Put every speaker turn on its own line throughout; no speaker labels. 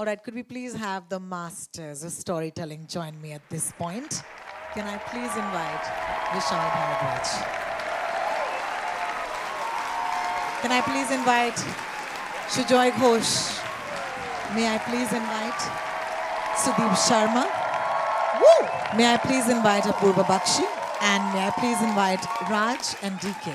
All right, could we please have the masters of storytelling join me at this point? Can I please invite Vishal Bharadwaj? Can I please invite Shujoy Ghosh? May I please invite Sudeep Sharma? Woo! May I please invite Apurva Bakshi? And may I please invite Raj and DK?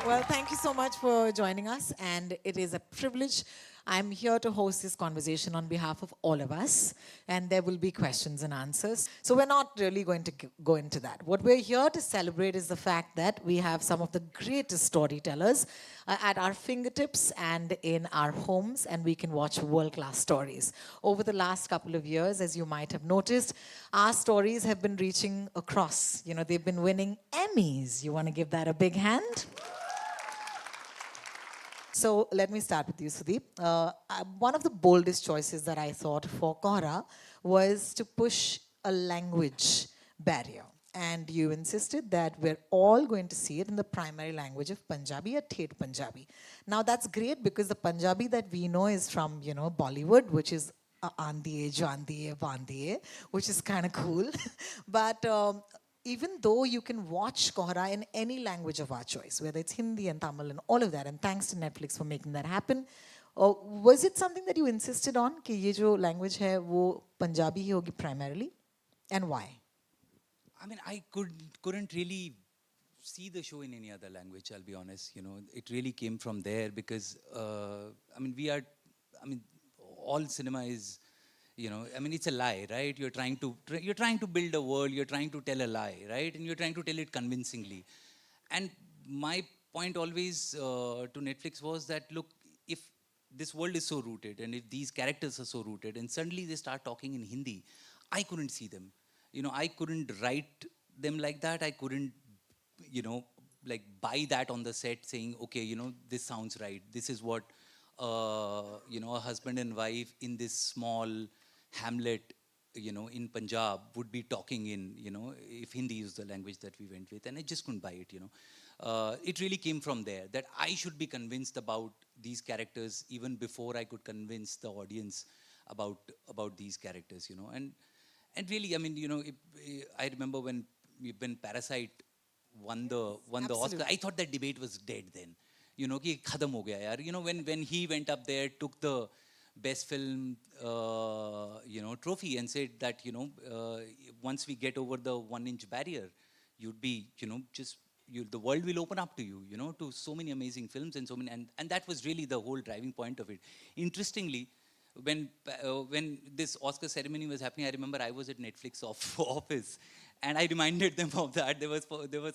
Well, thank you so much for joining us, and it is a privilege. I'm here to host this conversation on behalf of all of us, and there will be questions and answers. So we're not really going to go into that. What we're here to celebrate is the fact that we have some of the greatest storytellers at our fingertips and in our homes, and we can watch world-class stories. Over the last couple of years, as you might have noticed, our stories have been reaching across. You know, they've been winning Emmys. You want to give that a big hand? So let me start with you, Sudeep. One of the boldest choices that I thought for Kohra was to push a language barrier. And you insisted that we're all going to see it in the primary language of Punjabi, or Thet Punjabi. Now that's great because the Punjabi that we know is from, Bollywood, which is Aandiye, Jandiye, Vandiye, which is kind of cool. But even though you can watch Kohra in any language of our choice, whether it's Hindi and Tamil and all of that, and thanks to Netflix for making that happen, was it something that you insisted on, कि ये जो language है वो Punjabi ही होगी primarily, and why?
I mean, I couldn't really see the show in any other language. I'll be honest. You know, it really came from there because I mean, all cinema is, I mean, it's a lie, right? You're trying to build a world. You're trying to tell a lie, right? And you're trying to tell it convincingly. And my point always to Netflix was that, look, if this world is so rooted, and if these characters are so rooted, and suddenly they start talking in Hindi, I couldn't see them. I couldn't write them like that. I couldn't, like buy that on the set saying, okay, this sounds right. This is what, a husband and wife in this small hamlet, in Punjab would be talking in, if Hindi is the language that we went with. And I just couldn't buy it. It really came from there that I should be convinced about these characters even before I could convince the audience about these characters, and really, I mean, I remember when Parasite won the Oscar, I thought that debate was dead then. Ki khadam ho gaya yaar. When he went up there, took the best film, trophy, and said that, once we get over the 1-inch barrier, you'd be, the world will open up to you, to so many amazing films and so many, and that was really the whole driving point of it. Interestingly, when this Oscar ceremony was happening, I remember I was at Netflix office, and I reminded them of that. There was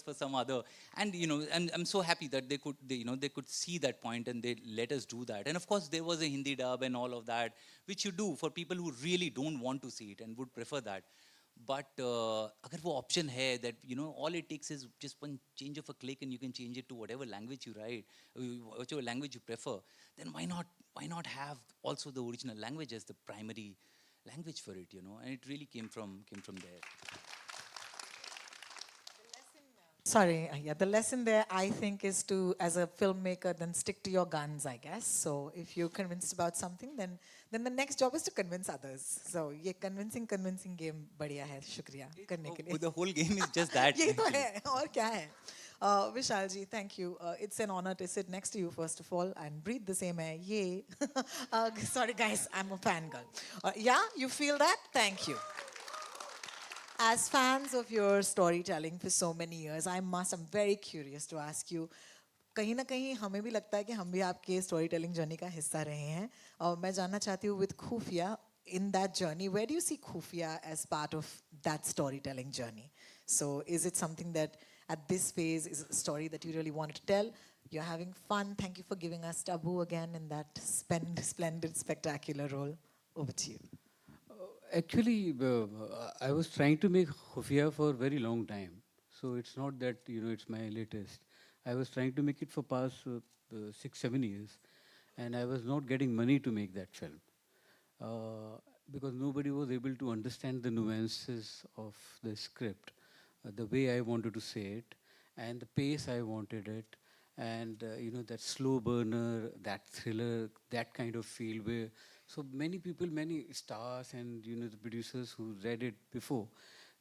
for some other, and and I'm so happy that they could see that point and they let us do that. And of course, there was a Hindi dub and all of that, which you do for people who really don't want to see it and would prefer that. But अगर वो option है that all it takes is just one change of a click and you can change it to whatever language you write, whichever language you prefer, then why not have also the original language as the primary language for it, and it really came from there.
Sorry, yeah, the lesson there I think is to, as a filmmaker, then stick to your guns, I guess. So if you're convinced about something, then the next job is to convince others. So ये convincing game बढ़िया है, शुक्रिया करने के लिए.
The whole game is just that.
यही तो है, और क्या है? Vishal ji, thank you. It's an honor to sit next to you, first of all, and breathe the same air. Yay. Sorry, guys, I'm a fangirl. Yeah, you feel that? Thank you. As fans of your storytelling for so many years, I'm very curious to ask you, कहीं ना कहीं हमें भी लगता है कि हम भी आपके storytelling journey का हिस्सा रहे हैं, और मैं जानना चाहती हूँ with Khufia, in that journey, where do you see Khufia as part of that storytelling journey? So is it something that at this phase is a story that you really wanted to tell? You're having fun. Thank you for giving us Tabu again in that splendid, spectacular role. Over to you.
Actually, I was trying to make Khufia for a very long time. So it's not that, it's my latest. I was trying to make it for past 6-7 years. And I was not getting money to make that film. Because nobody was able to understand the nuances of the script, the way I wanted to say it, and the pace I wanted it, and that slow burner, that thriller, that kind of feel where so many people, many stars, and the producers who read it before,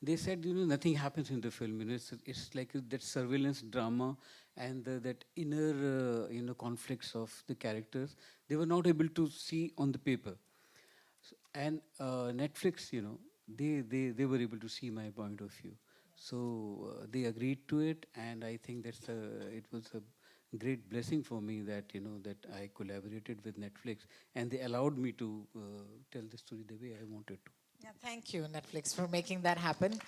they said nothing happens in the film. It's like that surveillance drama and that inner conflicts of the characters. They were not able to see on the paper. And Netflix, they were able to see my point of view. So they agreed to it, and I think it was a great blessing for me that that I collaborated with Netflix, and they allowed me to tell the story the way I wanted to.
Yeah, thank you, Netflix, for making that happen.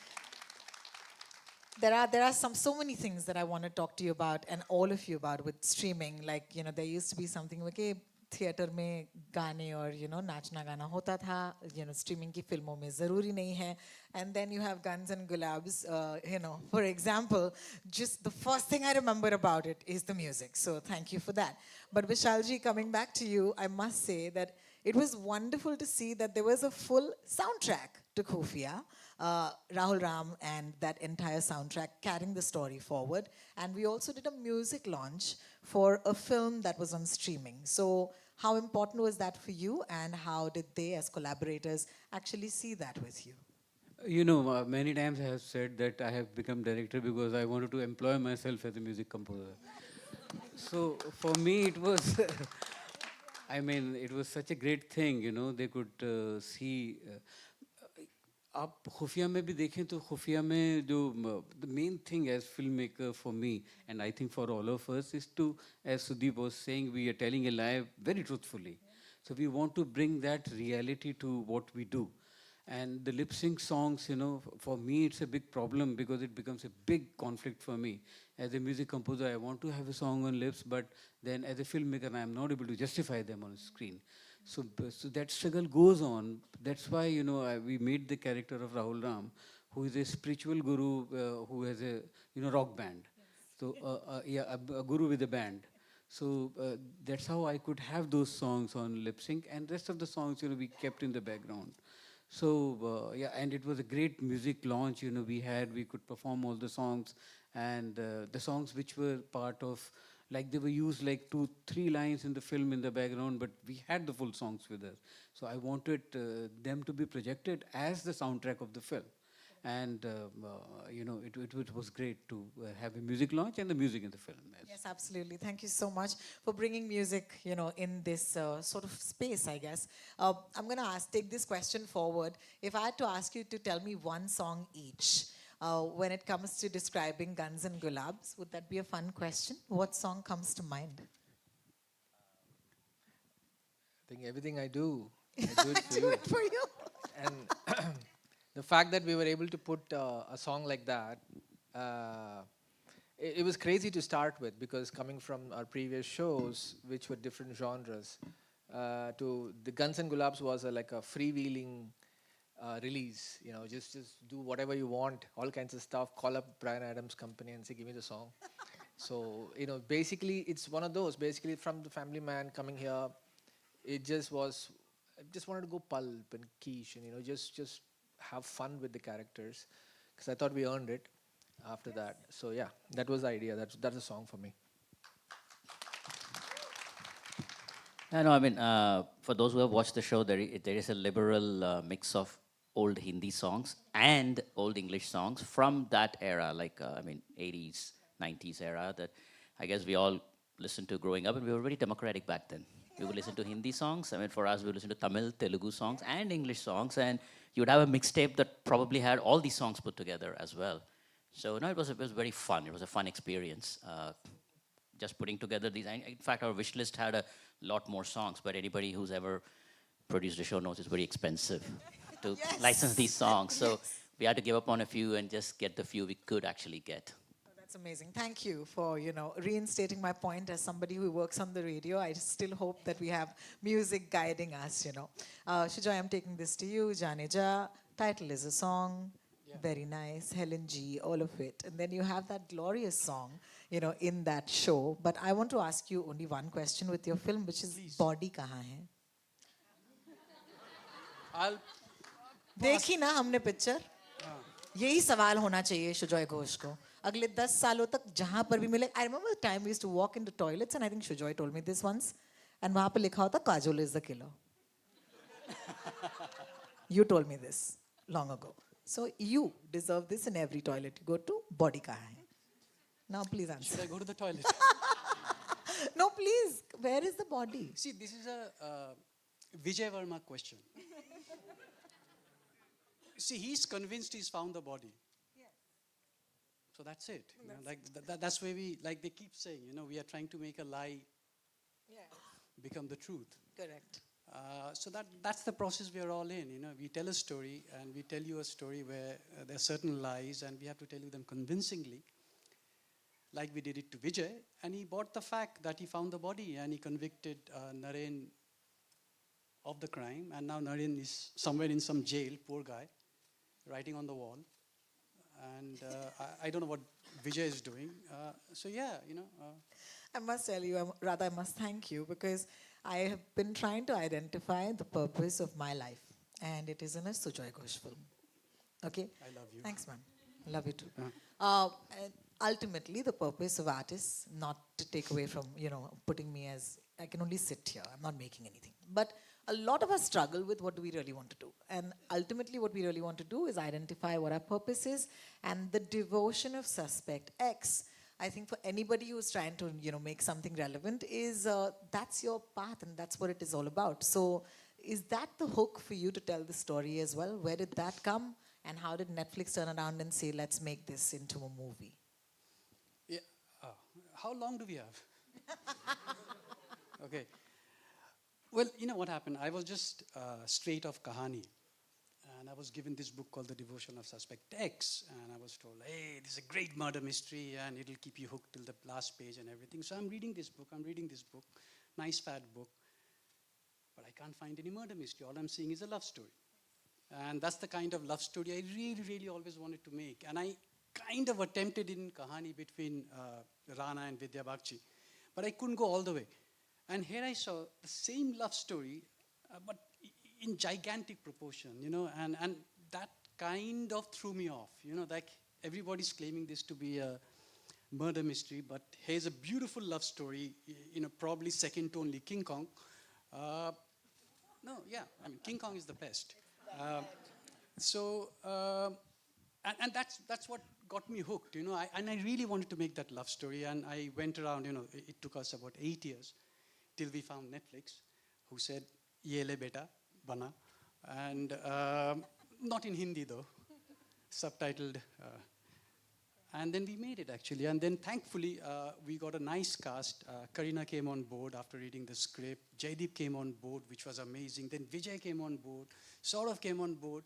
There are so many things that I want to talk to you about and all of you about with streaming. Like, there used to be something like theatre में गाने और नाचना गाना होता था, streaming की फिल्मों में ज़रूरी नहीं है. And then you have Guns and Gulabs, for example, just the first thing I remember about it is the music. So thank you for that. But Vishalji, coming back to you, I must say that it was wonderful to see that there was a full soundtrack to Khufia, Rahul Ram and that entire soundtrack carrying the story forward. And we also did a music launch for a film that was on streaming. So how important was that for you, and how did they as collaborators actually see that with you?
Many times I have said that I have become director because I wanted to employ myself as a music composer. So for me, it was, I mean, it was such a great thing, they could see. आप खुफिया में भी देखें तो खुफिया में जो the main thing as filmmaker for me and I think for all of us is to, as Sudeep was saying, we are telling a lie very truthfully. So we want to bring that reality to what we do. And the lip sync songs, for me it's a big problem because it becomes a big conflict for me. As a music composer, I want to have a song on lips, but then as a filmmaker, I am not able to justify them on screen. So that struggle goes on. That's why, we made the character of Rahul Ram, who is a spiritual guru who has a, rock band. So, yeah, a guru with a band. So that's how I could have those songs on lip sync, and rest of the songs, we kept in the background. So yeah, and it was a great music launch. We could perform all the songs, and the songs which were part of, like they were used like 2-3 lines in the film in the background, but we had the full songs with us. So I wanted them to be projected as the soundtrack of the film. And it was great to have a music launch and the music in the film.
Yes, absolutely. Thank you so much for bringing music, in this sort of space, I guess. I'm going to take this question forward. If I had to ask you to tell me one song each, when it comes to describing Guns and Gulabs, would that be a fun question? What song comes to mind?
I think everything I do for
Do
you.
it for you.
And the fact that we were able to put a song like that, it was crazy to start with, because coming from our previous shows, which were different genres, to the Guns and Gulabs was like a freewheeling release. Just do whatever you want, all kinds of stuff. Call up Brian Adams' company and say, give me the song. So basically, it's one of those. Basically, from the family man coming here, it just was. I just wanted to go pulp and quiche, and just have fun with the characters, because I thought we earned it after that. So yeah, that was the idea. That's a song for me.
No, I mean, for those who have watched the show, there is a liberal mix of old Hindi songs and old English songs from that era, like, 80s, 90s era that I guess we all listened to growing up, and we were very democratic back then. We would listen to Hindi songs. I mean, for us, we would listen to Tamil, Telugu songs, and English songs, and you would have a mixtape that probably had all these songs put together as well. So, no, it was very fun. It was a fun experience. Just putting together these. In fact, our wish list had a lot more songs, but anybody who's ever produced a show knows it's very expensive to license these songs. So we had to give up on a few and just get the few we could actually get.
That's amazing. Thank you for, reinstating my point as somebody who works on the radio. I still hope that we have music guiding us, Shujoy, I'm taking this to you. Jaane Ja, title is a song. Yeah. Very nice. Helen G, all of it. And then you have that glorious song, in that show. But I want to ask you only one question with your film, which is Body Kahan Hai?
I'll
देखी ना हमने picture, यही सवाल होना चाहिए शुजॉय घोष को. अगले 10 सालों तक जहाँ पर भी मिले. I remember the time we used to walk into toilets and I think Shujoy told me this once. And वहाँ पे लिखा होता Kajol is the killer. You told me this long ago. So you deserve this in every toilet you go to. Body kaha hai? Now please answer.
Should I go to the toilet?
No, please. Where is the body?
See, this is a Vijay Verma question. See, he's convinced he's found the body. So that's it. You know, like that's where we, like they keep saying, you know, we are trying to make a lie become the truth.
Correct.
So that's the process we are all in. You know, we tell a story and we tell you a story where there are certain lies and we have to tell you them convincingly, like we did it to Vijay. And he bought the fact that he found the body and he convicted Naren of the crime. And now Naren is somewhere in some jail, poor guy, writing on the wall. And I don't know what Vijay is doing. So yeah, you know.
I must tell you, rather I must thank you because I have been trying to identify the purpose of my life. And it is in a Sujoy Ghosh film. Okay?
I love you.
Thanks, man. Love you too. And ultimately, the purpose of artists, not to take away from, you know, putting me as, I can only sit here, I'm not making anything. But a lot of us struggle with what do we really want to do. And ultimately, what we really want to do is identify what our purpose is. And the devotion of Suspect X, I think for anybody who's trying to, you know, make something relevant is that's your path and that's what it is all about. So is that the hook for you to tell the story as well? Where did that come? And how did Netflix turn around and say, let's make this into a movie?
Yeah. How long do we have? Okay. Well, you know what happened? I was just straight off Kahani. And I was given this book called The Devotion of Suspect X. And I was told, hey, this is a great murder mystery and it'll keep you hooked till the last page and everything. So I'm reading this book. Nice fat book. But I can't find any murder mystery. All I'm seeing is a love story. And that's the kind of love story I really, really always wanted to make. And I kind of attempted in Kahani between Rana and Vidya Bagchi. But I couldn't go all the way. And here I saw the same love story, but in gigantic proportion, you know, and that kind of threw me off. You know, like everybody's claiming this to be a murder mystery, but here's a beautiful love story, you know, probably second to only King Kong. King Kong is the best. And that's what got me hooked, you know. I really wanted to make that love story, and I went around, you know, it took us about 8 years till we found Netflix, who said, "Ye le beta, bana," and not in Hindi though, subtitled. And then we made it actually, and then thankfully we got a nice cast. Karina came on board after reading the script. Jaideep came on board, which was amazing. Then Vijay came on board. Saurav came on board.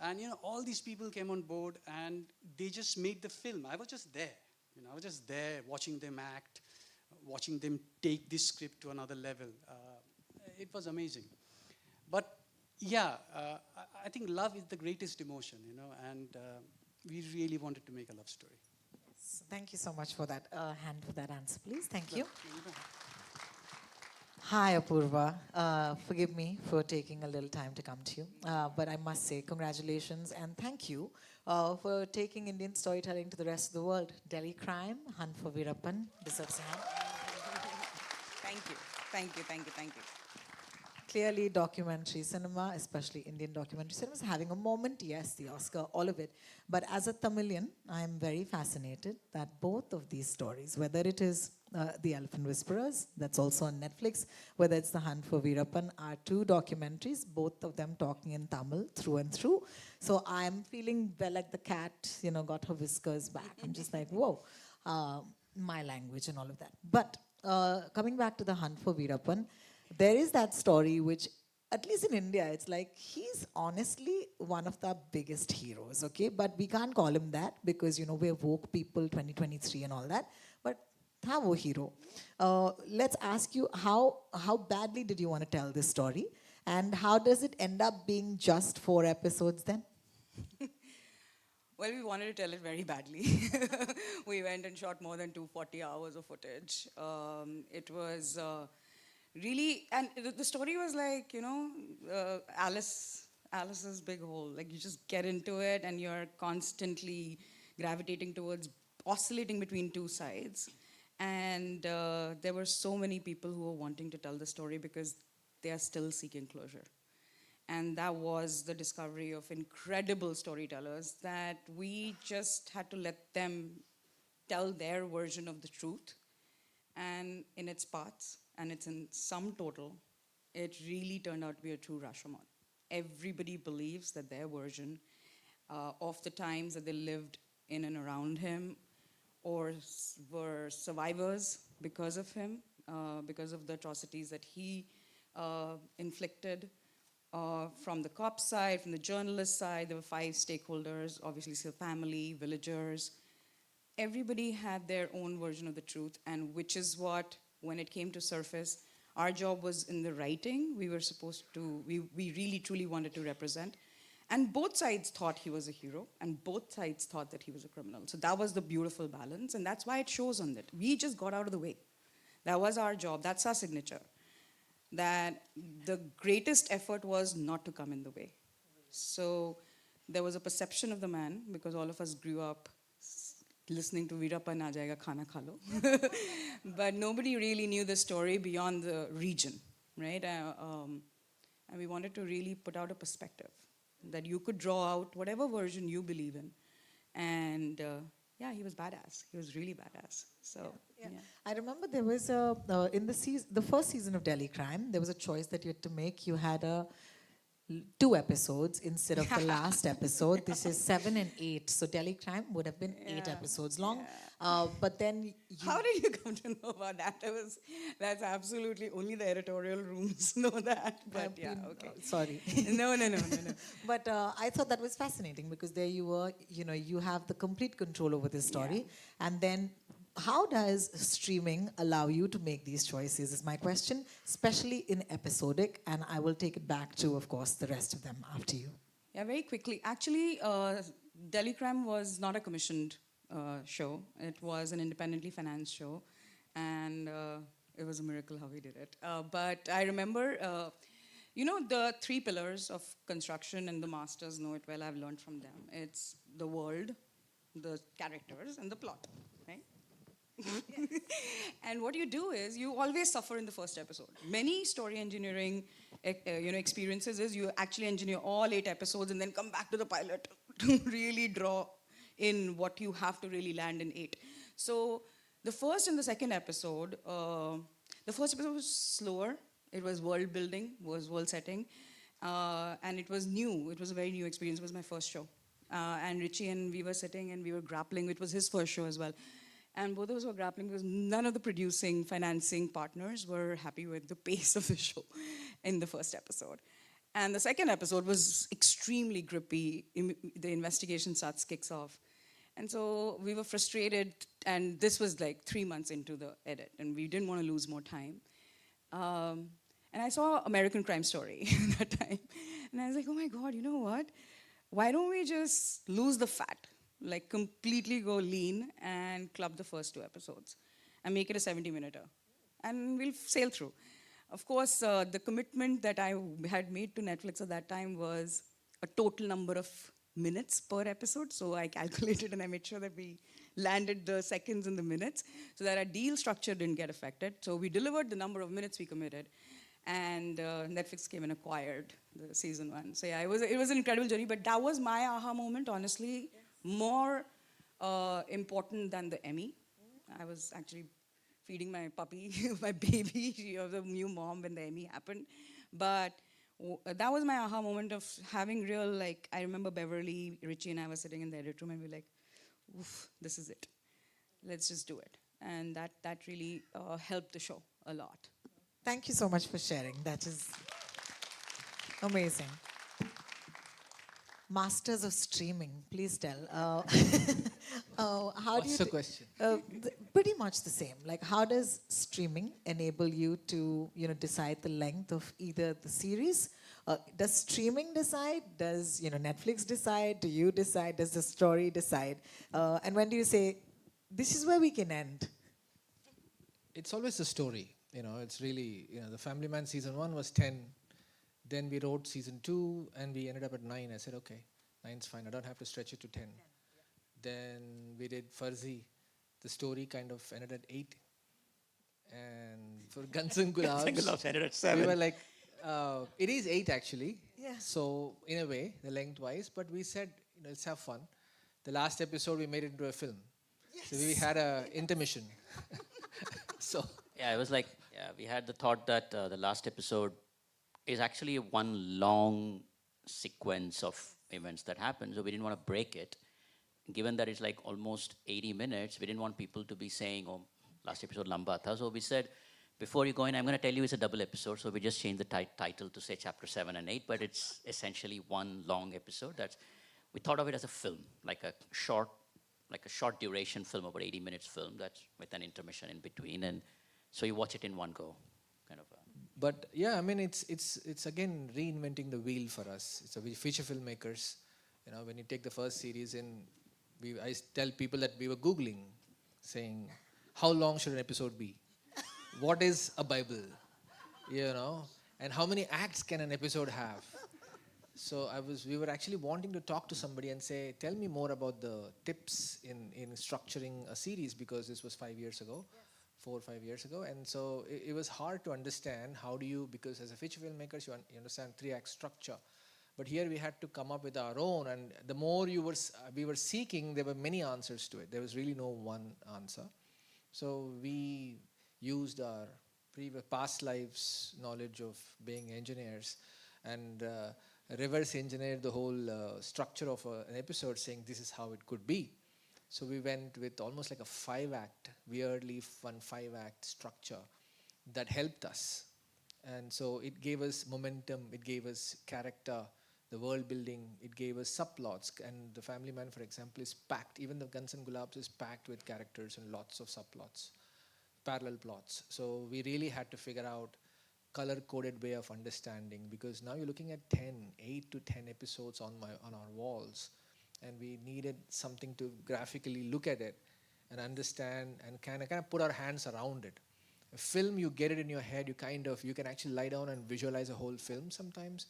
And, you know, all these people came on board and they just made the film. I was just there. You know, I was just there watching them act, watching them take this script to another level. It was amazing. But, yeah, I think love is the greatest emotion, you know, and we really wanted to make a love story.
So thank you so much for that. Hand for that answer, please. Thank you. Hi, Apurva. Forgive me for taking a little time to come to you. But I must say congratulations and thank you for taking Indian storytelling to the rest of the world. Delhi Crime, Hunt for Veerappan, deserves a hand.
Thank you. Thank you. Thank you. Thank you.
Clearly, documentary cinema, especially Indian documentary cinema, is having a moment. Yes, the Oscar, all of it. But as a Tamilian, I am very fascinated that both of these stories, whether it is The Elephant Whisperers, that's also on Netflix, whether it's The Hunt for Veerappan, are two documentaries, both of them talking in Tamil through and through. So I'm feeling well like the cat, you know, got her whiskers back. I'm just like, whoa, my language and all of that. But coming back to The Hunt for Veerappan, there is that story which, at least in India, it's like he's honestly one of the biggest heroes, okay? But we can't call him that because, you know, we're woke people, 2023 and all that. But tha wo hero. Let's ask you, how badly did you want to tell this story? And how does it end up being just 4 episodes then?
Well, we wanted to tell it very badly. We went and shot more than 240 hours of footage. It was really, and the story was like, you know, Alice's big hole. Like you just get into it and you're constantly gravitating towards oscillating between two sides. And there were so many people who were wanting to tell the story because they are still seeking closure. And that was the discovery of incredible storytellers that we just had to let them tell their version of the truth. And in its parts, and it's in sum total, it really turned out to be a true Rashomon. Everybody believes that their version of the times that they lived in and around him or were survivors because of him, because of the atrocities that he inflicted. From the cop side, from the journalist side, there were 5 stakeholders, obviously still family, villagers. Everybody had their own version of the truth, and which is what, when it came to surface, our job was in the writing. We were supposed to, we really truly wanted to represent. And both sides thought he was a hero, and both sides thought that he was a criminal. So that was the beautiful balance, and that's why it shows on that. We just got out of the way. That was our job, that's our signature. That the greatest effort was not to come in the way. So there was a perception of the man, because all of us grew up listening to Veerappa Na Jayega Khana Kha Lo. But nobody really knew the story beyond the region, right? And we wanted to really put out a perspective that you could draw out whatever version you believe in. And yeah, he was badass. He was really badass. So,
Yeah.
yeah.
I remember there was in the first season of Delhi Crime, there was a choice that you had to make. You had 2 episodes instead of the last episode. This is 7 and 8. So Delhi Crime would have been 8 episodes long. But then
How did you come to know about that? That's absolutely only the editorial rooms know that. But yeah, okay.
Sorry.
No.
But I thought that was fascinating because there you were, you have the complete control over this story. And then how does streaming allow you to make these choices is my question, especially in episodic. And I will take it back to, of course, the rest of them after you.
Yeah, very quickly. Actually, Delhi Crime was not a commissioned show. It was an independently financed show. And it was a miracle how we did it. But I remember, the 3 pillars of construction, and the masters know it well. I've learned from them. It's the world, the characters, and the plot, right? And what you do is you always suffer in the first episode. Many story engineering experiences is you actually engineer all 8 episodes and then come back to the pilot to really draw in what you have to really land in 8. So the first and the second episode, the first episode was slower. It was world building, was world setting, and it was new. It was a very new experience. It was my first show. And Richie and we were sitting and we were grappling. It was his first show as well. And both of us were grappling because none of the producing, financing partners were happy with the pace of the show in the first episode. And the second episode was extremely grippy. The investigation kicks off. And so we were frustrated, and this was like 3 months into the edit, and we didn't want to lose more time. And I saw American Crime Story that time. And I was like, oh my God, you know what? Why don't we just lose the fat? Like completely go lean and club the first 2 episodes and make it a 70-minute. And we'll sail through. Of course, the commitment that I had made to Netflix at that time was a total number of minutes per episode. So I calculated and I made sure that we landed the seconds and the minutes so that our deal structure didn't get affected. So we delivered the number of minutes we committed. And Netflix came and acquired the season 1. So yeah, it was an incredible journey. But that was my aha moment, honestly. More important than the Emmy. I was actually feeding my puppy, my baby. She was a new mom when the Emmy happened. But that was my aha moment of having real, I remember Beverly, Richie and I were sitting in the edit room and we were like, oof, this is it. Let's just do it. And that really helped the show a lot.
Thank you so much for sharing. That is amazing. Masters of streaming, please tell. How
What's the question?
Pretty much the same. Like, how does streaming enable you to, decide the length of either the series? Does streaming decide? Does, Netflix decide? Do you decide? Does the story decide? And when do you say, this is where we can end?
It's always the story. It's really, The Family Man season 1 was 10. Then we wrote season 2 and we ended up at 9. I said, okay, 9's fine. I don't have to stretch it to 10. Then we did Farzi. the story kind of ended at 8. And for Guns and Gulabs, we were like, it is 8 actually.
Yeah.
So in a way, the lengthwise, but we said, let's have fun. The last episode we made it into a film. So we had a intermission. So
Yeah, it was like, yeah, we had the thought that the last episode is actually one long sequence of events that happened, so we didn't want to break it. Given that it's like almost 80 minutes, we didn't want people to be saying, oh, last episode lamba tha. So we said, before you go in, I'm going to tell you it's a double episode. So we just changed the title to say chapter 7 and 8, but it's essentially one long episode. We thought of it as a film, like a short duration film, about 80 minutes film, that's with an intermission in between. And so you watch it in one go, kind of.
but yeah, I mean, it's again reinventing the wheel for us. It's a feature filmmakers. When you take the first series in, I tell people that we were Googling, saying, how long should an episode be? What is a Bible? And how many acts can an episode have? So we were actually wanting to talk to somebody and say, tell me more about the tips in structuring a series, because this was 5 years ago. 4 or 5 years ago, and so it was hard to understand how do you, because as a feature filmmakers you understand 3-act structure, but here we had to come up with our own, and the more we were seeking, there were many answers to it. There was really no one answer. So we used our past lives knowledge of being engineers and reverse engineered the whole structure of an episode, saying this is how it could be. So we went with almost like a 5-act, weirdly fun 5-act structure that helped us. And so it gave us momentum, it gave us character, the world building, it gave us subplots. And The Family Man, for example, is packed, even the Guns and Gulabs is packed with characters and lots of subplots, parallel plots. So we really had to figure out color-coded way of understanding, because now you're looking at 8 to 10 episodes on our walls. And we needed something to graphically look at it and understand and kind of put our hands around it. A film, you get it in your head, you can actually lie down and visualize a whole film sometimes.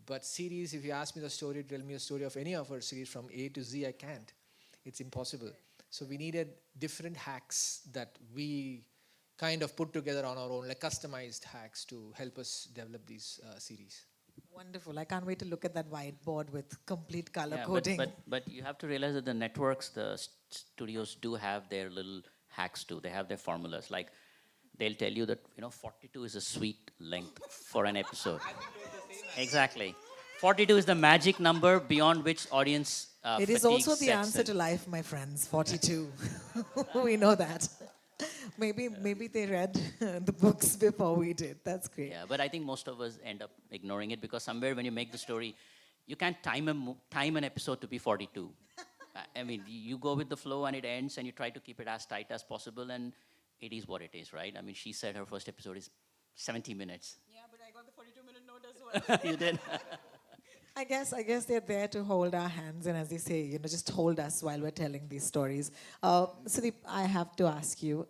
But series, if you ask me tell me a story of any of our series from A to Z, I can't. It's impossible. So we needed different hacks that we kind of put together on our own, like customized hacks to help us develop these series.
Wonderful. I can't wait to look at that whiteboard with complete color
Yeah,
coding.
but you have to realize that the networks, the studios do have their little hacks too. They have their formulas. Like they'll tell you that 42 is a sweet length for an episode. Exactly. 42 is the magic number beyond which audience
It is
fatigue
also the
sets
answer
in.
to life, my friends. 42. We know that. Maybe they read the books before we did. That's great.
Yeah, but I think most of us end up ignoring it, because somewhere when you make the story, you can't time an episode to be 42. I mean, you go with the flow and it ends, and you try to keep it as tight as possible, and it is what it is, right? I mean, she said her first episode is 70 minutes.
Yeah, but I got the 42-minute note as well.
You did.
I guess they're there to hold our hands and, as they say, just hold us while we're telling these stories. Sudeep, I have to ask you,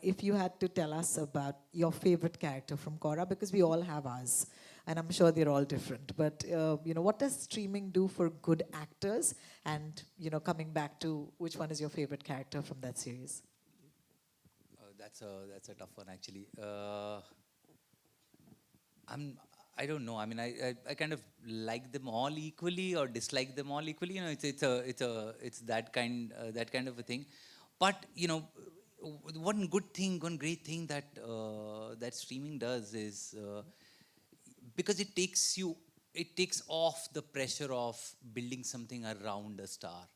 if you had to tell us about your favorite character from Kora, because we all have ours, and I'm sure they're all different. But what does streaming do for good actors? And coming back to which one is your favorite character from that series?
That's a tough one actually. I don't know. I mean, I kind of like them all equally or dislike them all equally. It's that kind of a thing. But one great thing that that streaming does is because it takes off the pressure of building something around a star,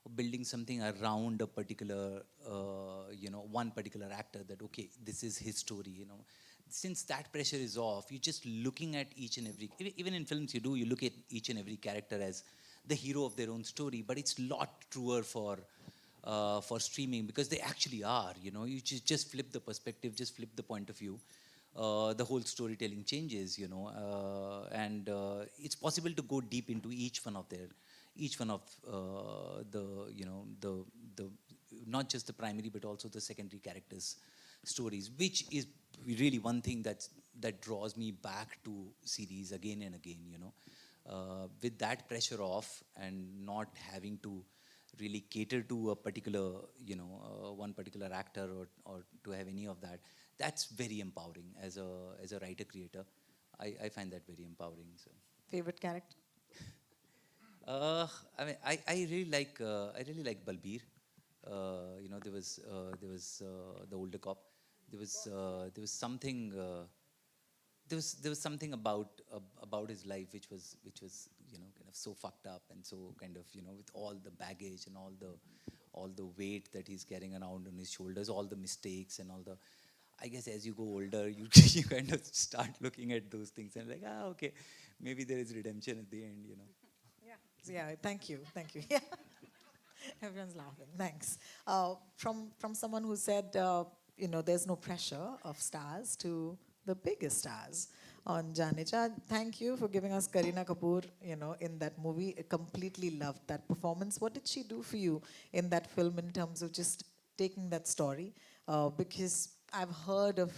or building something around a particular one particular actor. That okay, this is his story. Since that pressure is off, you're just looking at each and every, even in films you look at each and every character as the hero of their own story, but it's a lot truer for streaming, because they actually are, you just flip the perspective, just flip the point of view. The whole storytelling changes, and it's possible to go deep into each one of the not just the primary but also the secondary characters' stories, which is really one thing that draws me back to series again and again. With that pressure off and not having to really cater to a particular, one particular actor or to have any of that. That's very empowering as a writer creator. I find that very empowering. So.
Favorite character?
I mean, I really like Balbir. There was the older cop. There was something. There was something about his life which was kind of so fucked up and so kind of with all the baggage and all the weight that he's carrying around on his shoulders, all the mistakes and all the. I guess as you go older, you you kind of start looking at those things and like, okay, maybe there is redemption at the end.
Yeah, thank you. Yeah. Everyone's laughing. Thanks. From someone who said, there's no pressure of stars to the biggest stars on Janeja. Thank you for giving us Kareena Kapoor, in that movie. I completely loved that performance. What did she do for you in that film in terms of just taking that story? Because I've heard of,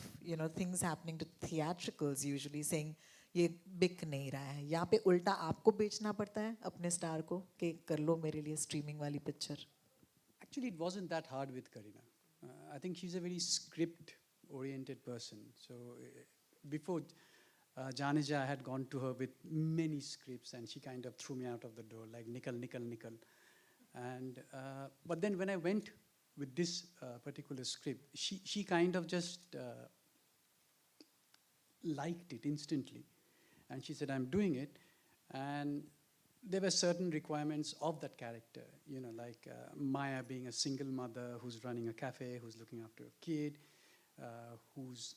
things happening to theatricals usually saying, ये बिक नहीं रहा है. यहाँ पे उल्टा आपको बेचना पड़ता है अपने स्टार को कि कर लो मेरे लिए स्ट्रीमिंग वाली picture.
Actually, it wasn't that hard with Kareena. I think she's a very script-oriented person. So before Janeja, I had gone to her with many scripts, and she kind of threw me out of the door, like nickel, nickel, nickel. And but then when I went with this particular script, she kind of just liked it instantly. And she said, I'm doing it. And there were certain requirements of that character, like Maya being a single mother who's running a cafe, who's looking after a kid, who's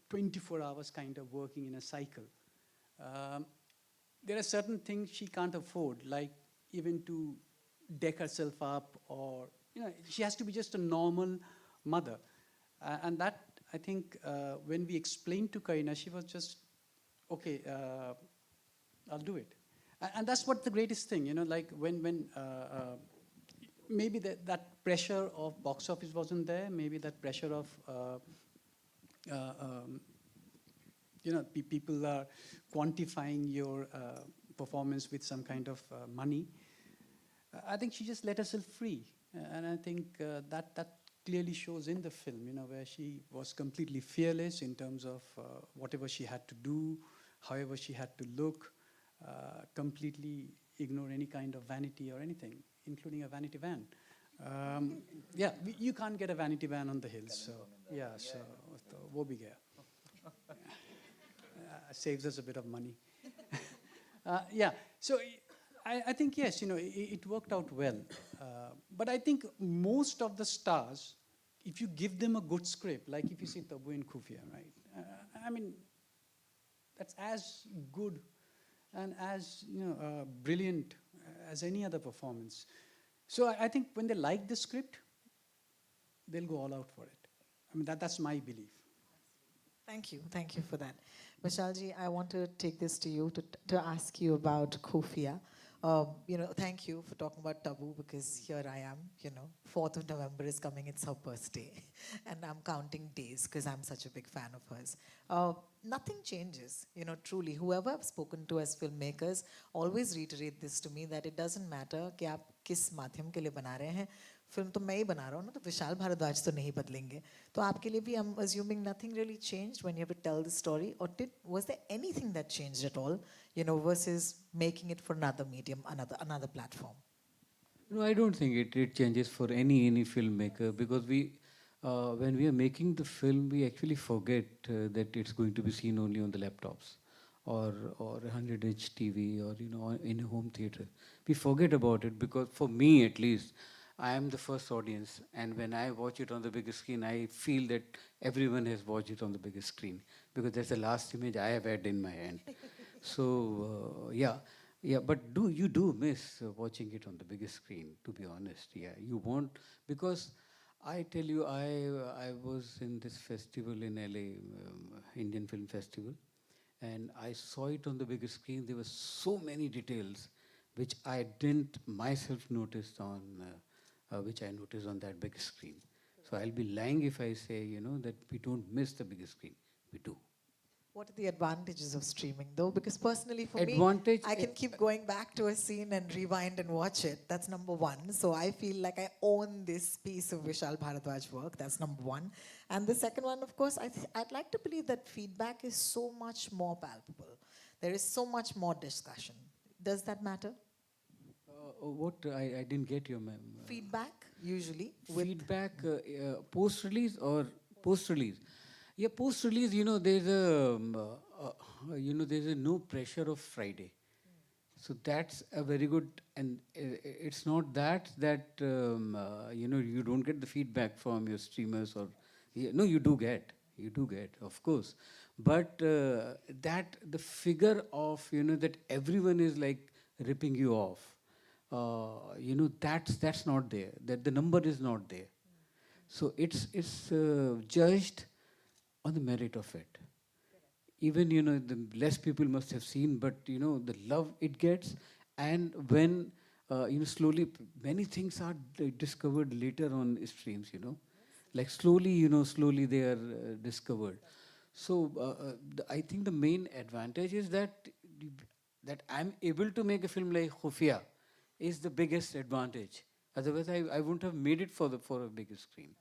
24 hours kind of working in a cycle. There are certain things she can't afford, like even to deck herself up, or she has to be just a normal mother. And that, I think, when we explained to Kareena, she was just, okay, I'll do it. And that's what the greatest thing, like when maybe that pressure of box office wasn't there, maybe that pressure of, people are quantifying your performance with some kind of money. I think she just let herself free. And I think that clearly shows in the film, where she was completely fearless in terms of whatever she had to do, however she had to look, completely ignore any kind of vanity or anything, including a vanity van. You can't get a vanity van on the hills, so wo bhi gaya. Saves us a bit of money. So I think yes, it worked out well. But I think most of the stars, if you give them a good script, like if you see Tabu and Khufia, right? I mean, that's as good and as brilliant as any other performance. So I think when they like the script, they'll go all out for it. I mean, that's my belief.
Thank you for that. Vishalji, I want to take this to you to ask you about Khufia. Thank you for talking about Tabu, because here I am, 4th of November is coming, it's her birthday. And I'm counting days because I'm such a big fan of hers. Nothing changes, truly. Whoever I've spoken to as filmmakers always reiterate this to me, that it doesn't matter कि आप किस माध्यम के लिए बना रहे हैं. Film तो मैं ही बना रहा हूँ ना, तो विशाल भारद्वाज तो नहीं बदलेंगे. तो आपके लिए भी I'm assuming nothing really changed when you have to tell the story, or was there anything that changed at all, versus making it for another medium, another platform?
No, I don't think it changes for any filmmaker, because when we are making the film, we actually forget that it's going to be seen only on the laptops or 100-inch TV or in a home theater. We forget about it, because for me at least, I am the first audience, and when I watch it on the biggest screen, I feel that everyone has watched it on the biggest screen, because that's the last image I have had in my hand. So but you do miss watching it on the biggest screen, to be honest. Yeah, you won't, because I tell you, I was in this festival in LA, Indian Film Festival, and I saw it on the biggest screen. There were so many details which I didn't myself notice which I noticed on that big screen. So I'll be lying if I say, that we don't miss the biggest screen. We do.
What are the advantages of streaming though? Because personally for
Advantage,
me, I can keep going back to a scene and rewind and watch it. That's number one. So I feel like I own this piece of Vishal Bharadwaj work. That's number one. And the second one, of course, I'd like to believe that feedback is so much more palpable. There is so much more discussion. Does that matter?
what I didn't get your ma'am.
Feedback, usually. With
Feedback post release or post release? Yeah, post release. There's there's a no pressure of Friday, so that's a very good. And it's not you don't get the feedback from your streamers or no, you do get, of course, but that the figure of that everyone is like ripping you off. That's not there. That the number is not there. So it's judged on the merit of it. Even the less people must have seen, but the love it gets, and when slowly many things are discovered later on streams. Like slowly they are discovered. So I think the main advantage is that I'm able to make a film like Khufia is the biggest advantage. Otherwise, I wouldn't have made it for a bigger screen.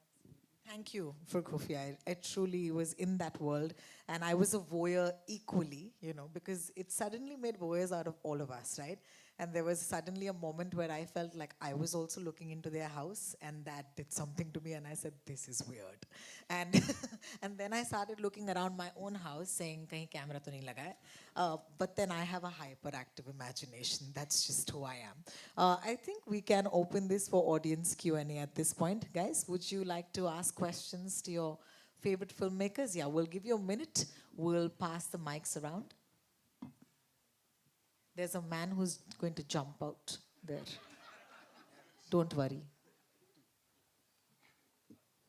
Thank you for Kofi. I truly was in that world, and I was a voyeur equally, because it suddenly made voyeurs out of all of us, right? And there was suddenly a moment where I felt like I was also looking into their house, and that did something to me, and I said, "This is weird." And and then I started looking around my own house, saying, "Kahin camera to nahi laga hai." But then I have a hyperactive imagination. That's just who I am. I think we can open this for audience Q&A at this point. Guys, would you like to ask questions to your favorite filmmakers? Yeah, we'll give you a minute. We'll pass the mics around. There's a man who's going to jump out there. Don't worry.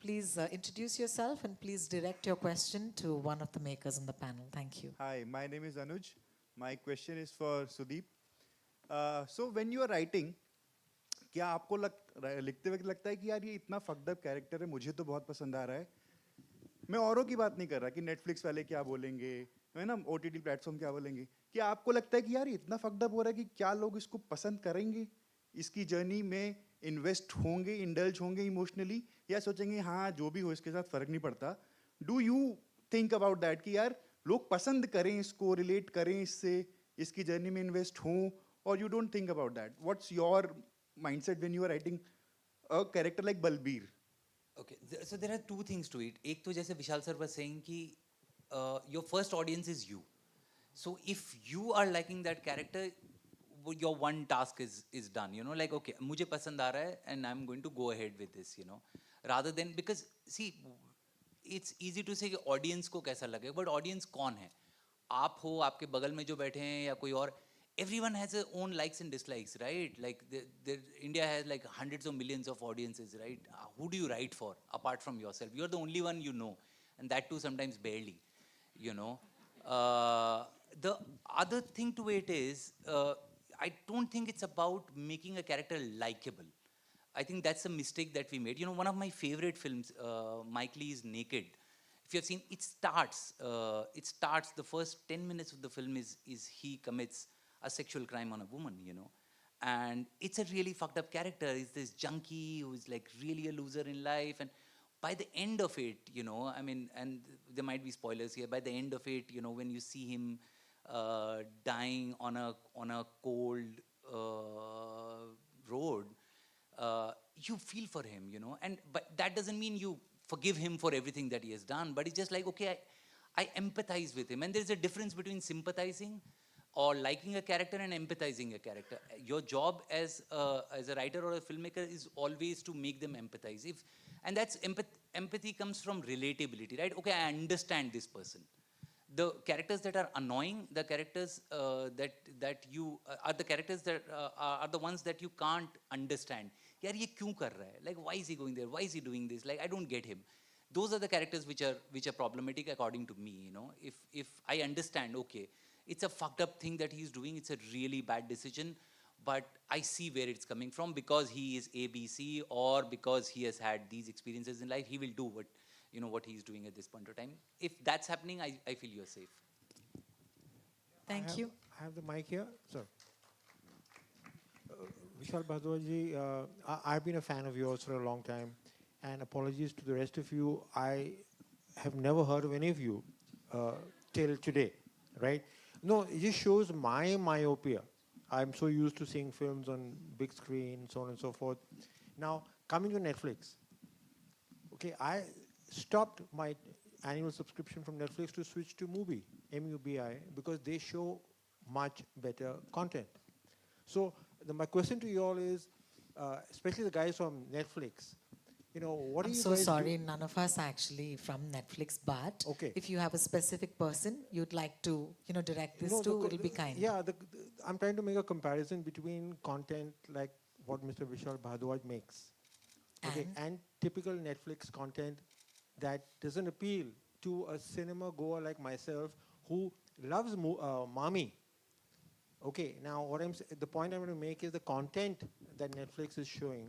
Please introduce yourself and please direct your question to one of the makers on the panel. Thank you.
Hi, my name is Anuj. My question is for Sudeep. So when you are writing, क्या आपको लिखते वक्त लगता है कि यार ये इतना फक्ड अप कैरेक्टर है, मुझे तो बहुत पसंद आ रहा है, मैं औरों की बात नहीं कर रहा कि नेटफ्लिक्स वाले क्या बोलेंगे, है ना, ओटीटी प्लेटफॉर्म क्या बोलेंगे, क्या आपको लगता है कि यार इतना फक्ड अप हो रहा है कि क्या लोग इसको पसंद करेंगे, इसकी जर्नी में इन्वेस्ट होंगे, इंडल्ज होंगे इमोशनली, या सोचेंगे हाँ जो भी हो इसके साथ फर्क नहीं पड़ता? Do you think about that कि यार लोग पसंद करें इसको, रिलेट करें इससे, इसकी जर्नी में इन्वेस्ट हों, और you don't think about that? What's your mindset when you are writing a character like Balbir?
Okay, so there are two things to it. एक तो जैसे विशाल sir was saying कि your first audience is you. So if you are liking that character, your one task is done. Like okay, मुझे पसंद आ रहा है and I'm going to go ahead with this. Rather than, because see, it's easy to say कि audience को कैसा लगे, but audience कौन है? आप हो, आपके बगल में जो बैठे हैं, या कोई और. Everyone has their own likes and dislikes, right? Like India has like hundreds of millions of audiences, right? Who do you write for apart from yourself? You're the only one you know, and that too sometimes barely. The other thing to it is, I don't think it's about making a character likable. I think that's a mistake that we made. One of my favorite films, Mike Lee's Naked. If you have seen, it starts. The first 10 minutes of the film is he commits a sexual crime on a woman, and it's a really fucked up character. He's this junkie who's like really a loser in life, and by the end of it, I mean, and there might be spoilers here, by the end of it, when you see him dying on a cold road, you feel for him, but that doesn't mean you forgive him for everything that he has done, but it's just like, okay, I empathize with him. And there's a difference between sympathizing or liking a character and empathizing a character. Your job as a writer or a filmmaker is always to make them empathize. And that's empathy comes from relatability, right? Okay, I understand this person. The characters that are annoying, the characters that you are the characters that are the ones that you can't understand. Yaar, ye kyun kar raha hai? Like, why is he going there? Why is he doing this? Like, I don't get him. Those are the characters which are problematic according to me. If I understand, okay, it's a fucked up thing that he's doing. It's a really bad decision, but I see where it's coming from because he is ABC, or because he has had these experiences in life. He will do what he's doing at this point of time. If that's happening, I feel you're safe.
Thank you.
I have the mic here, sir. Vishal Bhardwaj, I've been a fan of yours for a long time, and apologies to the rest of you. I have never heard of any of you till today, right? No, it just shows my myopia. I'm so used to seeing films on big screen, so on and so forth. Now, coming to Netflix, okay, I stopped my annual subscription from Netflix to switch to Mubi, MUBI, because they show much better content. So my question to you all is, especially the guys from Netflix, what do
I'm
you
so
guys
sorry,
do?
none of us actually from Netflix, but
Okay.
if you have a specific person you'd like to, direct this to, it'll be kind.
Yeah, I'm trying to make a comparison between content like what Mr. Vishal Bhardwaj makes, okay, and typical Netflix content that doesn't appeal to a cinema goer like myself who loves Mami. Okay, now the point I'm going to make is the content that Netflix is showing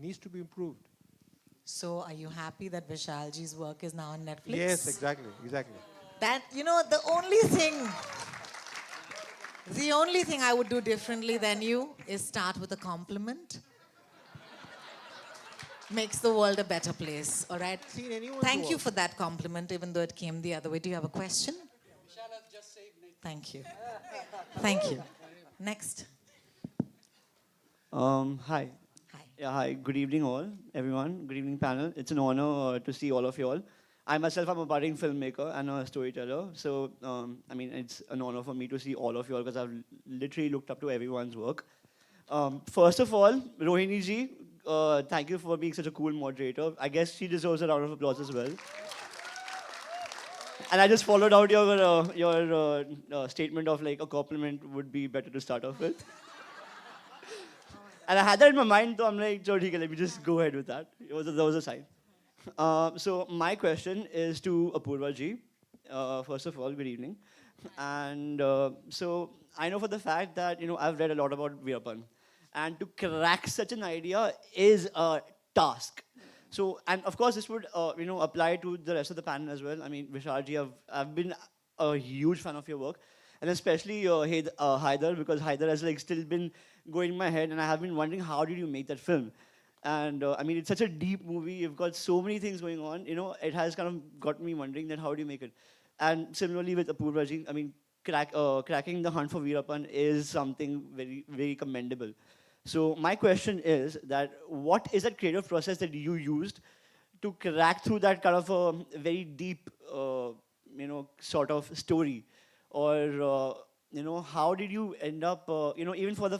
needs to be improved.
So are you happy that Vishalji's work is now on Netflix?
Yes, exactly.
That, the only thing I would do differently than you is start with a compliment. Makes the world a better place, all right?
Seen anyone's
Thank you
work.
for that compliment, even though it came the other way. Do you have a question?
Vishal has just saved Nathan.
Thank you. Thank you. Next.
Hi.
Hi.
Yeah, hi. Good evening, all, everyone. Good evening, panel. It's an honor to see all of you all. I myself am a budding filmmaker and a storyteller. So, it's an honor for me to see all of you all because I've literally looked up to everyone's work. First of all, Rohini ji, thank you for being such a cool moderator. I guess she deserves a round of applause as well. And I just followed out your statement of like a compliment would be better to start off with. And I had that in my mind, so I'm like, "Chalo, theek hai, let me just go ahead with that." That was a sign. So my question is to Apurva ji. First of all, good evening. And so I know for the fact that I've read a lot about Veerappan, and to crack such an idea is a task. So, and of course, this would apply to the rest of the panel as well. I mean, Vishal ji, I've been a huge fan of your work, and especially Haider, because Haider has like still been going in my head, and I have been wondering how did you make that film? And it's such a deep movie. You've got so many things going on. It has kind of got me wondering that how do you make it? And similarly with Apurva ji, cracking the hunt for Veerappan is something very, very commendable. So my question is that what is that creative process that you used to crack through that kind of a very deep, sort of story, or how did you end up, even for the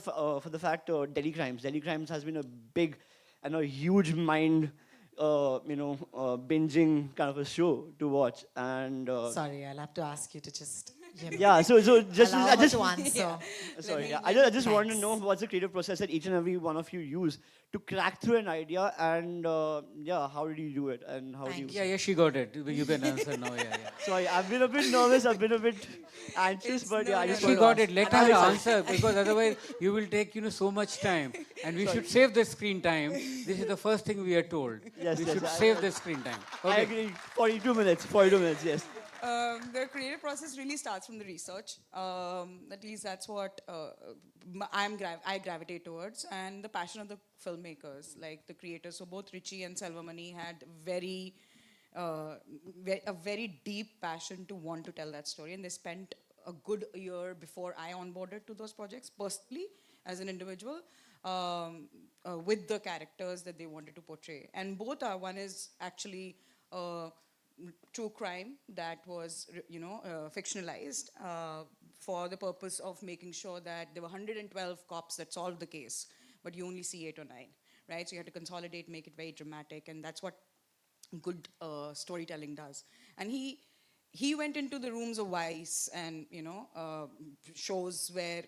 fact Delhi Crimes has been a big and a huge mind, binging kind of a show to watch, and
Sorry, I'll have to ask you to just
yeah. So just
allow
I
her
just
to answer.
sorry. Yeah, I just want to
Thanks.
know what's the creative process that each and every one of you use to crack through an idea, and how did you do it, and how do you?
Thank
Yeah, she got it. You can answer now. Yeah.
Sorry, I've been a bit nervous. I've been a bit anxious, but yeah, I just
She
want to
got
ask.
it. Let her answer because otherwise you will take so much time, and we should save the screen time. This is the first thing we are told.
Yes,
we
yes,
should
I-
save the screen time.
I
Okay.
agree. 42 minutes. 42 minutes. Yes.
The creative process really starts from the research. At least that's what I gravitate towards, and the passion of the filmmakers, like the creators. So both Richie and Selvamani had a very deep passion to want to tell that story, and they spent a good year before I onboarded to those projects personally as an individual. With the characters that they wanted to portray, and both are, one is actually true crime that was fictionalized for the purpose of making sure that there were 112 cops that solved the case, but you only see 8 or 9, right? So you have to consolidate, make it very dramatic, and that's what good storytelling does. And he went into the rooms of Vice and shows where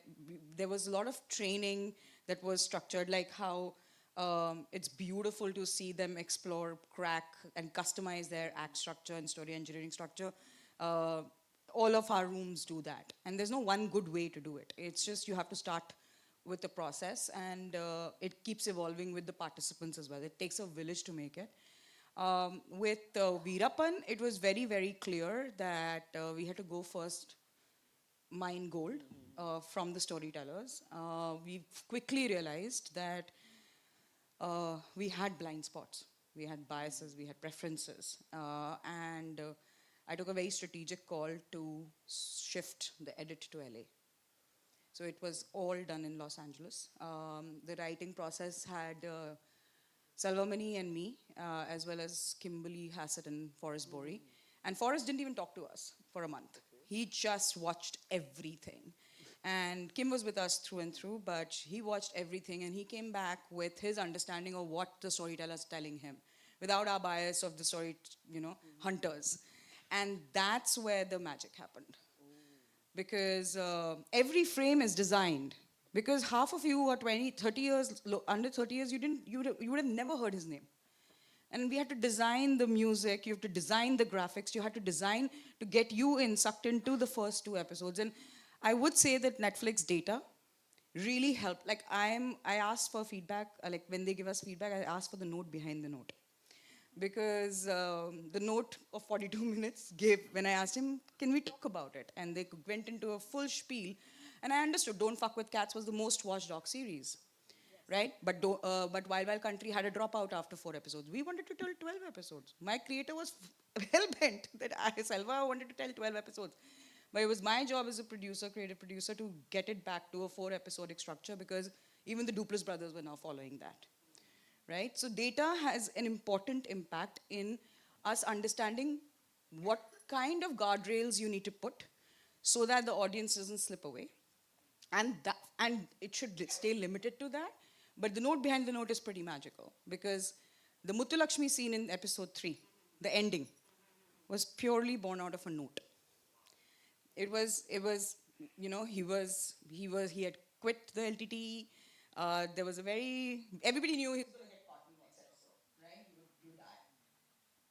there was a lot of training that was structured, like how it's beautiful to see them explore, crack, and customize their act structure and story engineering structure. All of our rooms do that. And there's no one good way to do it. It's just you have to start with the process, and it keeps evolving with the participants as well. It takes a village to make it. With Veerappan, it was very, very clear that we had to go first mine gold from the storytellers. We quickly realized that we had blind spots, we had biases, we had preferences, and I took a very strategic call to shift the edit to LA. So it was all done in Los Angeles. The writing process had Salvamani and me, as well as Kimberly Hassett and Forrest Bory. And Forrest didn't even talk to us for a month. He just watched everything. And Kim was with us through and through, but he watched everything and he came back with his understanding of what the storyteller's telling him, without our bias of the story, hunters. And that's where the magic happened. Because every frame is designed. Because half of you are 20, 30 years, under 30 years, you would have never heard his name. And we had to design the music, you have to design the graphics, you had to design to get you sucked into the first 2 episodes. And I would say that Netflix data really helped. Like I asked for feedback, like when they give us feedback, I ask for the note behind the note. Because the note of 42 minutes gave, when I asked him, can we talk about it? And they went into a full spiel. And I understood, Don't Fuck With Cats was the most watched doc series. Right? But Wild Wild Country had a dropout after 4 episodes. We wanted to tell 12 episodes. My creator was hell-bent that Selva wanted to tell 12 episodes. But it was my job as a producer, creative producer, to get it back to a 4-episodic structure because even the Duplass brothers were now following that. Right? So data has an important impact in us understanding what kind of guardrails you need to put so that the audience doesn't slip away. And it should stay limited to that. But the note behind the note is pretty magical because the Muthulakshmi scene in episode 3, the ending, was purely born out of a note. It was he had quit the LTT. There was everybody knew he was going to get caught in the next episode, right? He would die.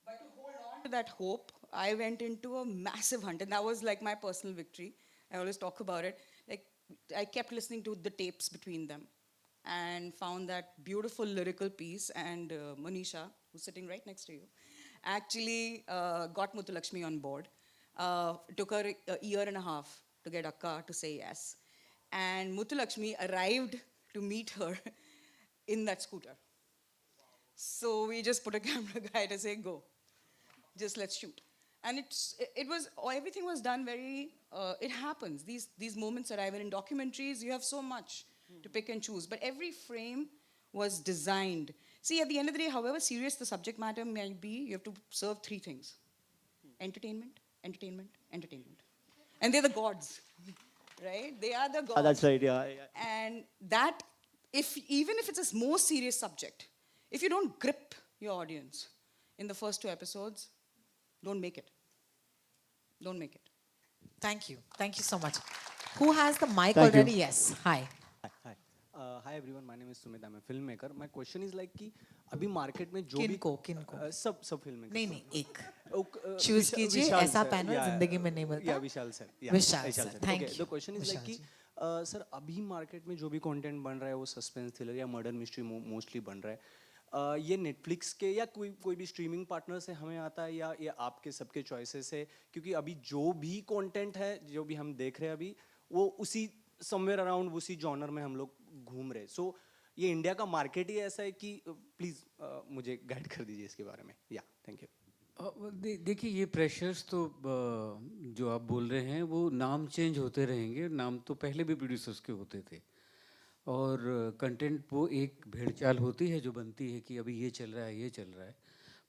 But to hold on to that hope, I went into a massive hunt, and that was like my personal victory. I always talk about it. Like I kept listening to the tapes between them and found that beautiful lyrical piece, and Manisha, who's sitting right next to you, actually got Muthulakshmi on board. Took her a year and a half to get Akka to say yes. And Muthulakshmi arrived to meet her in that scooter. So we just put a camera guy to say, go. Just let's shoot. And everything was done very, it happens. These moments arrive. And in documentaries, you have so much to pick and choose. But every frame was designed. See, at the end of the day, however serious the subject matter may be, you have to serve 3 things. Entertainment, entertainment, entertainment. And they're the gods, right? They are the gods.
That's right, yeah.
And that, even if it's a more serious subject, if you don't grip your audience in the first 2 episodes, don't make it. Don't make it.
Thank you. Thank you so much. Who has the mic
Thank you.
already? Yes. Hi.
Hi. Hi everyone. My name is Sumit. I'm a filmmaker. My question is like कि अभी market में जो भी
किनको
सब filmmakers.
नहीं एक choose कीजिए ऐसा पैनल जिंदगी में नहीं मिलता.
Yeah, Vishal sir. Yeah,
Vishal sir. Thank
okay,
you.
The question is like कि सर अभी market में जो भी content बन रहा है वो suspense thriller या murder mystery mostly बन रहा है. ये Netflix के या कोई भी streaming partner से हमें आता है या ये आपके सबके choices है क्योंकि अभी जो भी content है जो भी हम देख रहे हैं अभी वो उसी somewhere around उसी genre में हम लोग घूम रहे. So ये इंडिया का मार्केट ही ऐसा है कि प्लीज मुझे गाइड कर दीजिए इसके बारे में. या थैंक यू.
देखिए ये प्रेशर्स तो जो आप बोल रहे हैं वो नाम चेंज होते रहेंगे. नाम तो पहले भी प्रोड्यूसर्स के होते थे और कंटेंट वो एक भेड़चाल होती है जो बनती है कि अभी ये चल रहा है ये चल रहा है,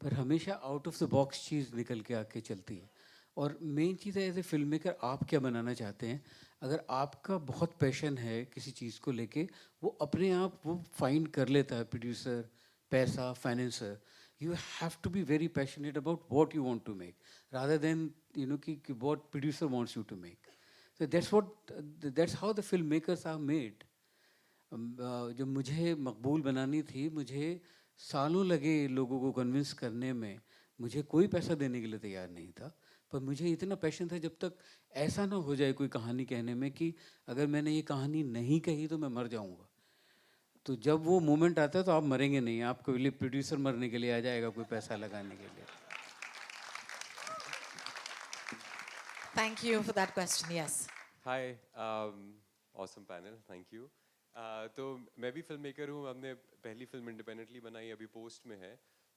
पर हमेशा आउट ऑफ द बॉक्स चीज़ निकल के आके चलती है. और मेन चीज़ है एज ए फिल्म मेकर आप क्या बनाना चाहते हैं. अगर आपका बहुत पैशन है किसी चीज़ को लेके वो अपने आप वो फाइंड कर लेता है प्रोड्यूसर, पैसा, financer. You have to be very passionate about what you want to make rather than what producer wants you to make. So that's how the filmmakers are made. जब मुझे मकबूल बनानी थी मुझे सालों लगे लोगों को कन्विंस करने में. मुझे कोई पैसा देने के लिए तैयार नहीं था पर मुझे इतना पैशन था जब तक ऐसा ना हो जाए कोई कहानी कहने में कि अगर मैंने ये कहानी नहीं कही तो मैं मर जाऊंगा. तो जब वो मोमेंट आता है तो आप मरेंगे नहीं, आपके लिए प्रोड्यूसर मरने के लिए आ जाएगा कोई पैसा लगाने के लिए.
Thank you for that question. Yes.
Hi awesome panel thank you तो मैं भी फिल्म मेकर हूँ हमने पहली फिल्म इंडिपेंडेंटली बनाई अभी पोस्ट में है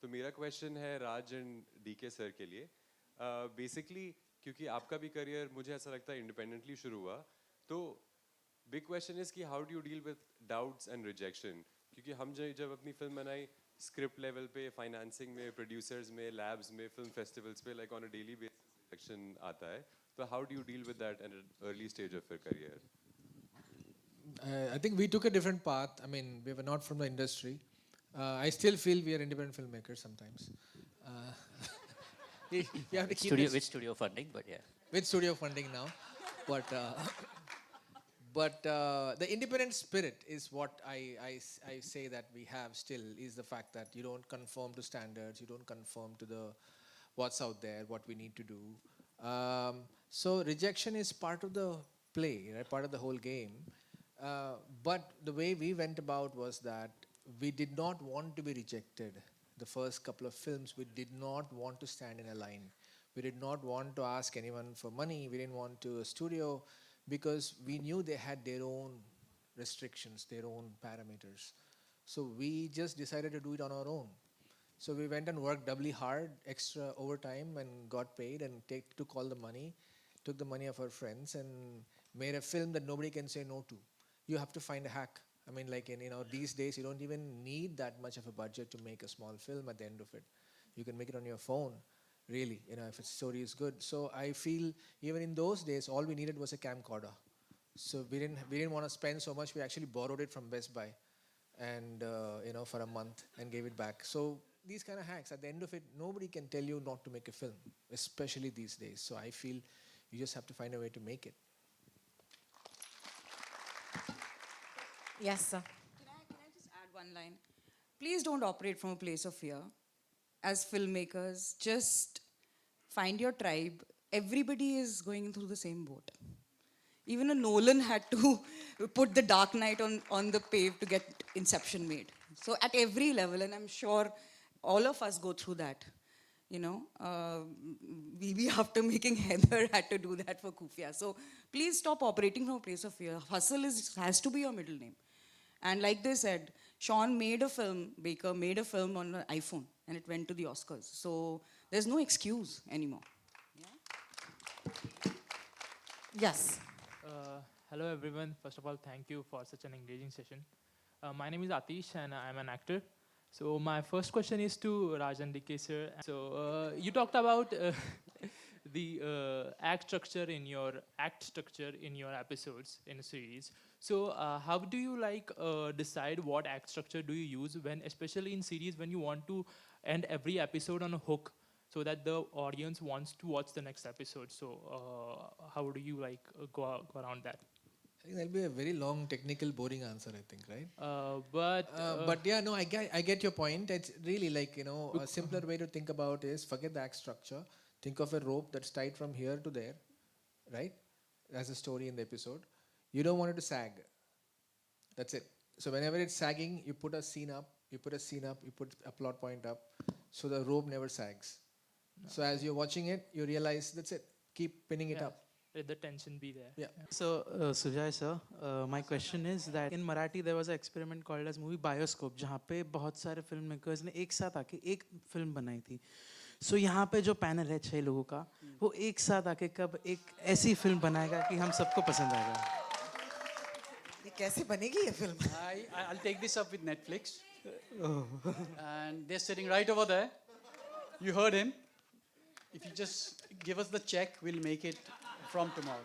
तो मेरा क्वेश्चन है राज एंड डीके सर के लिए बेसिकली क्योंकि आपका भी करियर मुझे ऐसा लगता है इंडिपेंडेंटली शुरू हुआ तो बिग क्वेश्चन इज कि how do you deal with doubts and rejection क्योंकि हम जब अपनी फिल्म बनाई स्क्रिप्ट लेवल पे फाइनेंसिंग में प्रोड्यूसर्स में लैब्स में फिल्म फेस्टिवल्स पे like on a daily basis rejection आता है तो how do you deal with that at an early stage of your career?
I think we took a different path. I mean, we were not from the industry. I still feel we are independent filmmakers sometimes. We have to keep
Studio
this
with studio funding, but yeah.
with studio funding now, but the independent spirit is what I say that we have still is the fact that you don't conform to standards, you don't conform to the what's out there, what we need to do. So rejection is part of the play, right? Part of the whole game. But the way we went about was that we did not want to be rejected. The first couple of films, we did not want to stand in a line. We did not want to ask anyone for money. We didn't want to a studio because we knew they had their own restrictions, their own parameters. So we just decided to do it on our own. So we went and worked doubly hard, extra overtime, and got paid and took all the money, took the money of our friends, and made a film that nobody can say no to. You have to find a hack. I mean, like in these days, you don't even need that much of a budget to make a small film at the end of it. You can make it on your phone, really, if its story is good. So I feel even in those days, all we needed was a camcorder. So we didn't want to spend so much. We actually borrowed it from Best Buy, and for a month and gave it back. So these kind of hacks, at the end of it, nobody can tell you not to make a film, especially these days. So I feel you just have to find a way to make it.
Yes, sir.
Can I just add one line? Please don't operate from a place of fear. As filmmakers, just find your tribe. Everybody is going through the same boat. Even a Nolan had to put The Dark Knight on the pave to get Inception made. So at every level, and I'm sure all of us go through that. We after making Heather had to do that for Kufia. So please stop operating from a place of fear. Hustle has to be your middle name. And like they said, Sean made a film, Baker made a film on an iPhone, and it went to the Oscars. So there's no excuse anymore.
Yes.
Hello everyone. First of all, thank you for such an engaging session. My name is Atish and I'm an actor. So my first question is to Rajan DK sir. So you talked about the act structure in your episodes in a series. So how do you decide what act structure do you use when, especially in series, when you want to end every episode on a hook so that the audience wants to watch the next episode? So how do you go around that?
I think that'll be a very long, technical, boring answer, I think, right?
But
yeah, no, I get your point. It's really a simpler way to think about is forget the act structure. Think of a rope that's tied from here to there, right? As a story in the episode. You don't want it to sag. That's it. So whenever it's sagging, you put a scene up, you put a plot point up, so the rope never sags. So as you're watching it, you realize that's it. Keep pinning it up.
Let the tension be there.
Yeah.
So, Sujay sir, my question is that in Marathi there was an experiment called as movie Bioscope, जहाँ पे बहुत सारे filmmakers ने एक साथ आके एक film बनाई थी. So यहाँ पे जो panel है 6 लोगों का, वो एक साथ आके कब एक ऐसी film बनाएगा कि हम सबको पसंद आएगा.
ये कैसे बनेगी ये film?
I'll take this up with Netflix. And they're sitting right over there. You heard him. If you just give us the check, we'll make it from tomorrow.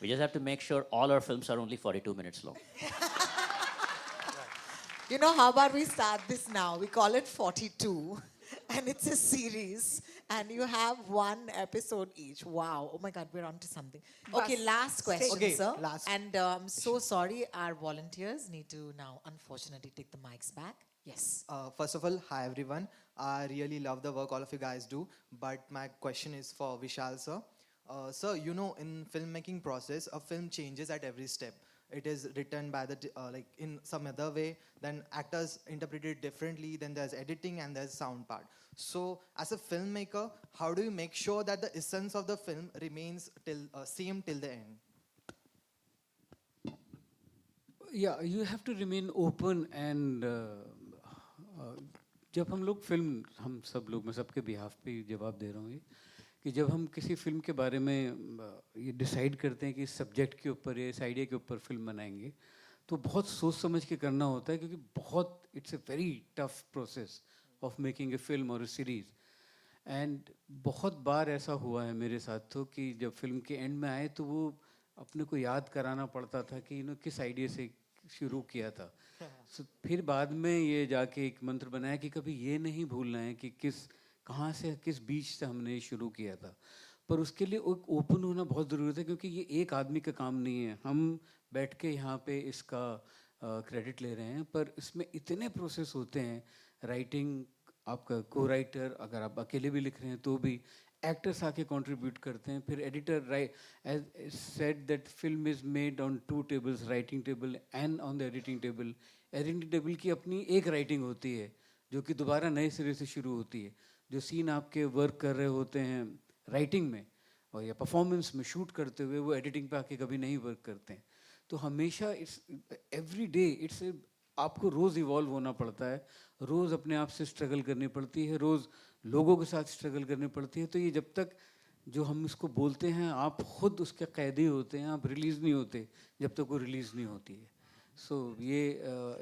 We just have to make sure all our films are only 42 minutes long.
How about we start this now? We call it 42. And it's a series. And you have one episode each. Wow. Oh my God, we're on to something. Okay, last question, sir. And I'm so sorry, our volunteers need to now, unfortunately, take the mics back. Yes.
First of all, hi everyone. I really love the work all of you guys do. But my question is for Vishal sir. Sir, in filmmaking process, a film changes at every step. It is written by the in some other way, then actors interpret it differently, then there's editing and there's sound part. So as a filmmaker, how do you make sure that the essence of the film remains same till the end?
Yeah, you have to remain open and जब हम लोग film, हम सब लोग, मैं सबके behalf पे ही जवाब दे रहा हूँ ये, कि जब हम किसी फिल्म के बारे में ये डिसाइड करते हैं कि इस सब्जेक्ट के ऊपर या इस आइडिया के ऊपर फिल्म बनाएंगे, तो बहुत सोच समझ के करना होता है, क्योंकि बहुत it's a very tough process of making a film और ए सीरीज़. एंड बहुत बार ऐसा हुआ है मेरे साथ तो कि जब फिल्म के एंड में आए तो वो अपने को याद कराना पड़ता था कि किस आइडिया से शुरू किया था. फिर बाद में ये जाके एक मंत्र बनाया कि कभी ये नहीं भूलना है कि कहाँ से, किस बीच से हमने ये शुरू किया था. पर उसके लिए एक ओपन होना बहुत ज़रूरी है, क्योंकि ये एक आदमी का काम नहीं है. हम बैठ के यहाँ पे इसका क्रेडिट ले रहे हैं, पर इसमें इतने प्रोसेस होते हैं. राइटिंग, आपका को राइटर, अगर आप अकेले भी लिख रहे हैं तो भी एक्टर्स आके कंट्रीब्यूट करते हैं. फिर editor, as said that film is made on 2 tables, writing table and on the editing table. Editing table की अपनी एक राइटिंग होती है जो कि दोबारा नए सिरे से शुरू होती है. जो सीन आपके वर्क कर रहे होते हैं राइटिंग में और या परफॉर्मेंस में शूट करते हुए, वो एडिटिंग पे आके कभी नहीं वर्क करते हैं. तो हमेशा इट्स एवरी डे, इट्स आपको रोज़ इवॉल्व होना पड़ता है, रोज़ अपने आप से स्ट्रगल करनी पड़ती है, रोज़ लोगों के साथ स्ट्रगल करनी पड़ती है. तो ये जब तक जो हम इसको बोलते हैं, आप खुद उसके कैदी होते हैं, आप रिलीज़ नहीं होते जब तक वो रिलीज़ नहीं होती है. सो ये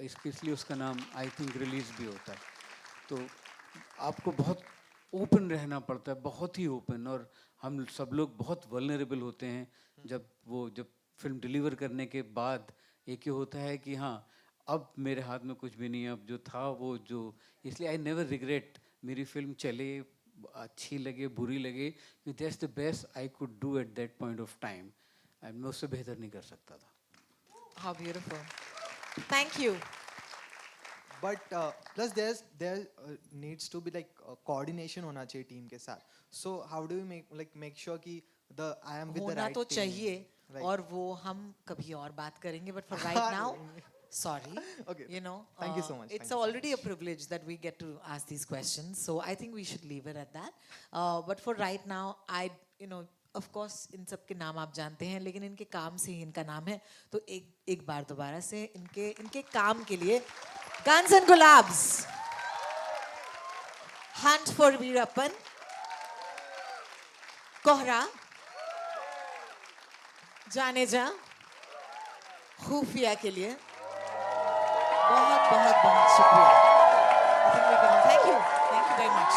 इसलिए उसका नाम आई थिंक रिलीज़ भी होता है. तो आपको बहुत ओपन रहना पड़ता है, बहुत ही ओपन. और हम सब लोग बहुत वल्नरेबल होते हैं जब फिल्म डिलीवर करने के बाद. एक ये होता है कि हाँ, अब मेरे हाथ में कुछ भी नहीं है, अब जो था वो जो. इसलिए आई नेवर रिग्रेट मेरी फिल्म चले, अच्छी लगे, बुरी लगे, that's the best I could do at that point of time. And मैं उससे बेहतर नहीं कर सकता था.
How beautiful. Thank you.
But plus there needs to be like coordination होना चाहिए टीम के साथ. So how do you make sure कि I am with the
होना
right
तो
team?
चाहिए,
Right.
और वो हम कभी और बात करेंगे, but for right now, sorry.
Okay.
Thank
you so much.
It's
Thank you so
already a privilege that we get to ask these questions, so I think we should leave it at that. But for right now, of course, इन सब के नाम आप जानते हैं, लेकिन इनके काम से ही इनका नाम है. तो एक बार दोबारा से इनके काम के लिए Guns and Gulabs, Hunt for Veerappan, कोहरा, जाने जा, खुफिया के लिए बहुत बहुत बहुत शुक्रिया. I think we're gonna thank you very much.